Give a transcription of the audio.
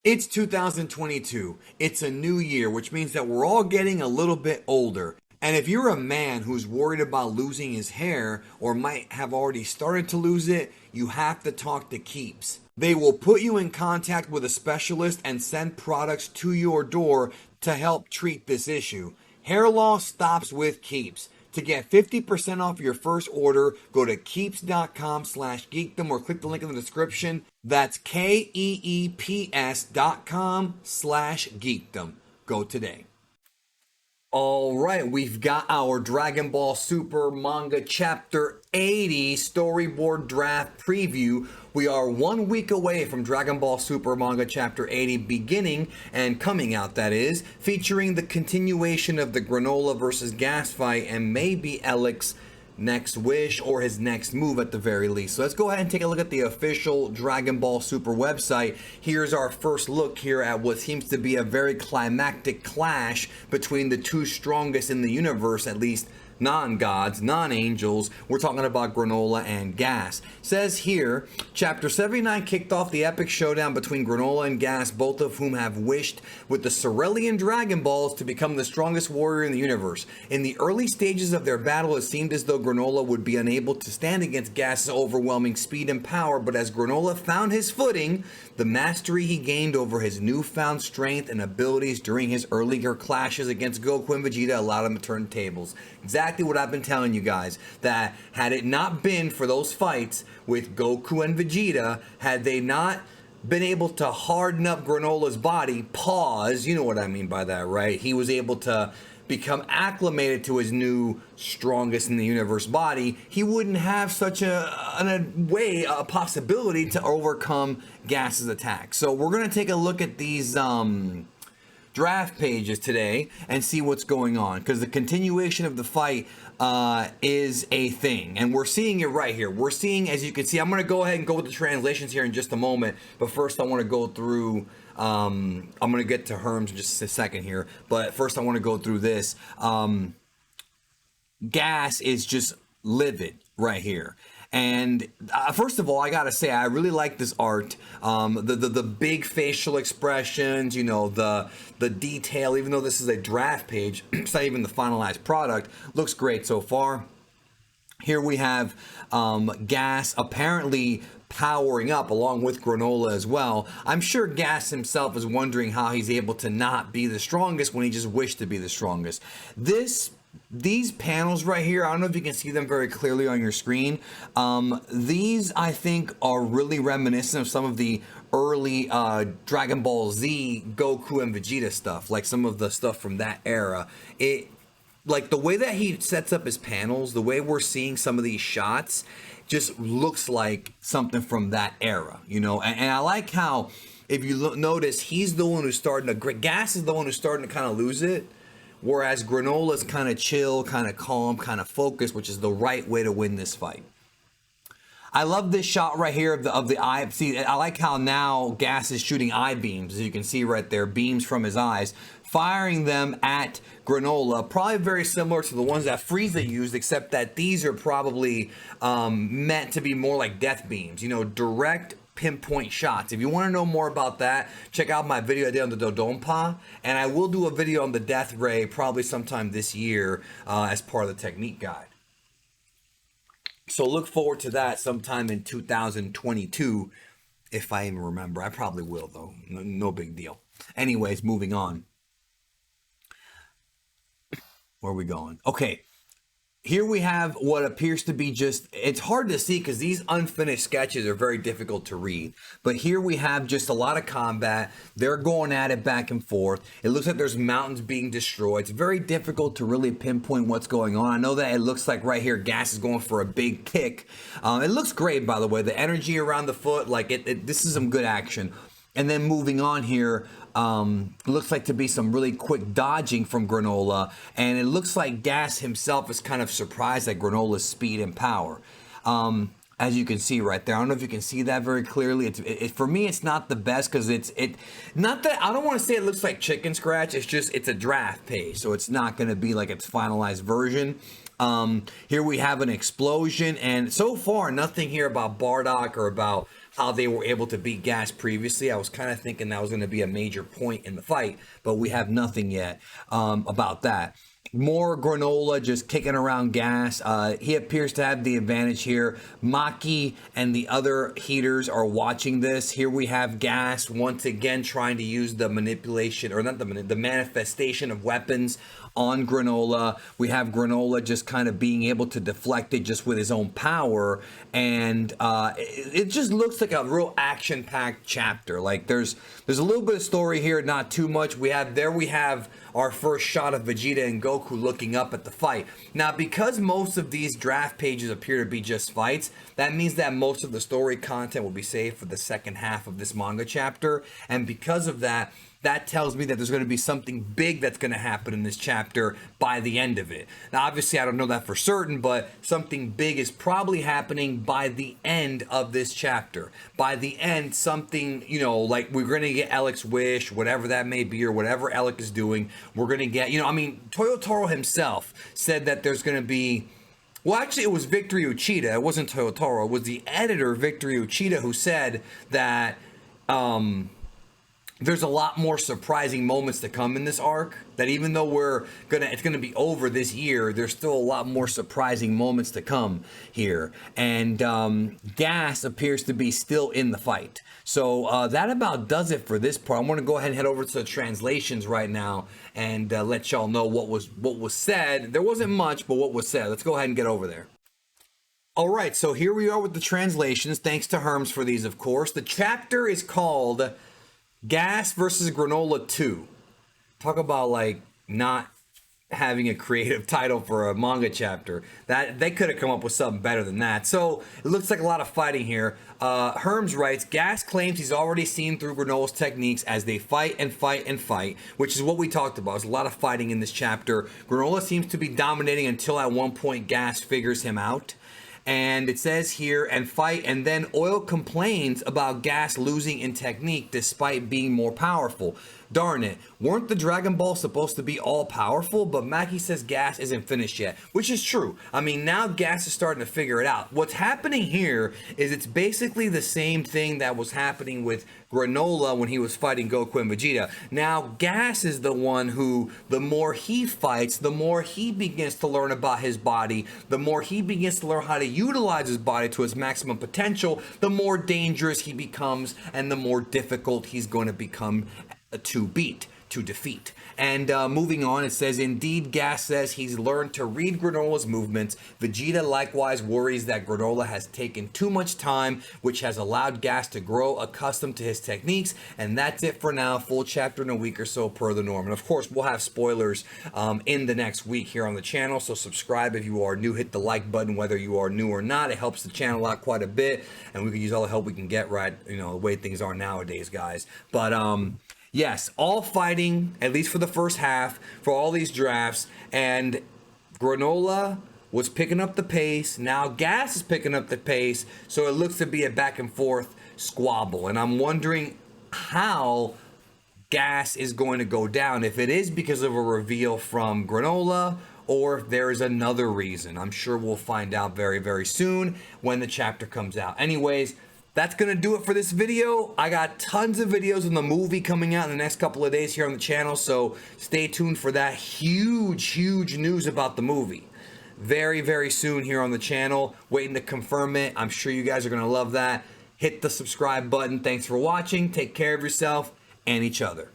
It's 2022. It's a new year, which means that we're all getting a little bit older. And if you're a man who's worried about losing his hair or might have already started to lose it, you have to talk to Keeps. They will put you in contact with a specialist and send products to your door to help treat this issue. Hair loss stops with Keeps. To get 50% off your first order, go to keeps.com/geekdom or click the link in the description. That's KEEPS.com/geekdom. Go today. All right, we've got our Dragon Ball Super Manga Chapter 80 storyboard draft preview. We are 1 week away from Dragon Ball Super Manga Chapter 80 beginning and coming out, that is, featuring the continuation of the Granolah versus Gas fight and maybe Elix's next wish or his next move at the very least. So let's go ahead and take a look at the official Dragon Ball Super website. Here's our first look here at what seems to be a very climactic clash between the two strongest in the universe, at least non-gods, non-angels. We're talking about Granolah and Gas. Says here, Chapter 79 kicked off the epic showdown between Granolah and Gas, both of whom have wished with the Cerulean Dragon Balls to become the strongest warrior in the universe. In the early stages of their battle, it seemed as though Granolah would be unable to stand against Gas's overwhelming speed and power, but as Granolah found his footing, the mastery he gained over his newfound strength and abilities during his earlier clashes against Goku and Vegeta allowed him to turn tables. Exactly what I've been telling you guys, that had it not been for those fights with Goku and Vegeta, had they not been able to harden up Granolah's body, pause, you know what I mean by that, right? He was able to become acclimated to his new strongest in the universe body, he wouldn't have such a possibility to overcome Gas's attack. So we're going to take a look at these draft pages today and see what's going on, because the continuation of the fight is a thing, and we're seeing it right here. We're seeing, as you can see, I'm going to go ahead and go with the translations here in just a moment, but first I want to go through I'm going to get to Herms in just a second here, but first I want to go through this. Gas is just livid right here. And first of all, I gotta say, I really like this art. The big facial expressions, you know, the detail. Even though this is a draft page, it's not even the finalized product. Looks great so far. Here we have Gas apparently powering up along with Granolah as well. I'm sure Gas himself is wondering how he's able to not be the strongest when he just wished to be the strongest. These panels right here, I don't know if you can see them very clearly on your screen. These, I think, are really reminiscent of some of the early Dragon Ball Z, Goku and Vegeta stuff, like some of the stuff from that era. Like the way that he sets up his panels, the way we're seeing some of these shots, just looks like something from that era, you know. And I like how, if you notice, he's the one who's starting to, Gas is the one who's starting to kind of lose it. Whereas Granolah's kind of chill, kind of calm, kind of focused, which is the right way to win this fight. I love this shot right here of the eye. See, I like how now Gas is shooting eye beams, as you can see right there, beams from his eyes, firing them at Granolah. Probably very similar to the ones that Frieza used, except that these are probably meant to be more like death beams, you know, direct pinpoint shots. If you want to know more about that, check out my video I did on the Dodonpa, and I will do a video on the Death Ray probably sometime this year as part of the technique guide. So look forward to that sometime in 2022, if I even remember. I probably will, though. No big deal. Anyways, moving on. Where are we going? Okay. Here we have what appears to be just, it's hard to see because these unfinished sketches are very difficult to read. But here we have just a lot of combat. They're going at it back and forth. It looks like there's mountains being destroyed. It's very difficult to really pinpoint what's going on. I know that it looks like right here, Gas is going for a big kick. It looks great, by the way. The energy around the foot, like this is some good action. And then moving on here, looks like to be some really quick dodging from Granolah, and it looks like Gas himself is kind of surprised at Granolah's speed and power. As you can see right there, I don't know if you can see that very clearly. For me, it's not the best because not that I don't want to say it looks like chicken scratch. It's just it's a draft page, so it's not going to be like its finalized version. Here we have an explosion, and so far nothing here about Bardock or about how they were able to beat Gas previously. I was kind of thinking that was going to be a major point in the fight, but we have nothing yet about that. More Granolah just kicking around Gas. He appears to have the advantage here. Maki and the other heaters are watching this. Here we have Gas once again trying to use the manipulation, or not the manifestation of weapons on Granolah. We have Granolah just kind of being able to deflect it just with his own power, and it just looks like a real action-packed chapter. Like there's a little bit of story here, not too much. We have our first shot of Vegeta and Goku looking up at the fight. Now, because most of these draft pages appear to be just fights, that means that most of the story content will be saved for the second half of this manga chapter, and because of that, that tells me that there's going to be something big that's going to happen in this chapter by the end of it. Now, obviously, I don't know that for certain, but something big is probably happening by the end of this chapter. By the end, something, like we're going to get Alec's wish, whatever that may be, or whatever Alec is doing, we're going to get, Toyotaro himself said that there's going to be, well, actually, it was Victory Uchida. It wasn't Toyotaro. It was the editor, Victory Uchida, who said that, there's a lot more surprising moments to come in this arc, that even though it's gonna be over this year, there's still a lot more surprising moments to come here. And Gas appears to be still in the fight. So that about does it for this part. I'm gonna go ahead and head over to the translations right now and let y'all know what was said. There wasn't much, but what was said. Let's go ahead and get over there. All right, so here we are with the translations. Thanks to Herms for these, of course. The chapter is called Gas versus Granolah 2. Talk about like not having a creative title for a manga chapter. That they could have come up with something better than that. So it looks like a lot of fighting here. Herms writes, Gas claims he's already seen through Granolah's techniques as they fight and fight and fight, which is what we talked about. There's a lot of fighting in this chapter. Granolah seems to be dominating until at one point Gas figures him out. And it says here, and fight, and then Oil complains about Gas losing in technique despite being more powerful. Darn it, weren't the Dragon Balls supposed to be all powerful? But Maki says Gas isn't finished yet, which is true. I mean, now Gas is starting to figure it out. What's happening here is it's basically the same thing that was happening with Granolah when he was fighting Goku and Vegeta. Now Gas is the one who, the more he fights, the more he begins to learn about his body, the more he begins to learn how to utilize his body to its maximum potential, the more dangerous he becomes and the more difficult he's going to become to defeat. And moving on, it says, indeed, Gas says he's learned to read Granolah's movements. Vegeta likewise worries that Granolah has taken too much time, which has allowed Gas to grow accustomed to his techniques. And that's it for now. Full chapter in a week or so per the norm. And of course, we'll have spoilers in the next week here on the channel. So subscribe if you are new. Hit the like button whether you are new or not. It helps the channel out quite a bit. And we can use all the help we can get, right? The way things are nowadays, guys. But yes, all fighting, at least for the first half, for all these drafts, and Granolah was picking up the pace. Now Gas is picking up the pace, so it looks to be a back and forth squabble. And I'm wondering how Gas is going to go down, if it is because of a reveal from Granolah, or if there is another reason. I'm sure we'll find out very, very soon when the chapter comes out. Anyways, that's going to do it for this video. I got tons of videos on the movie coming out in the next couple of days here on the channel, so stay tuned for that. Huge news about the movie. Very, very soon here on the channel. Waiting to confirm it. I'm sure you guys are going to love that. Hit the subscribe button. Thanks for watching. Take care of yourself and each other.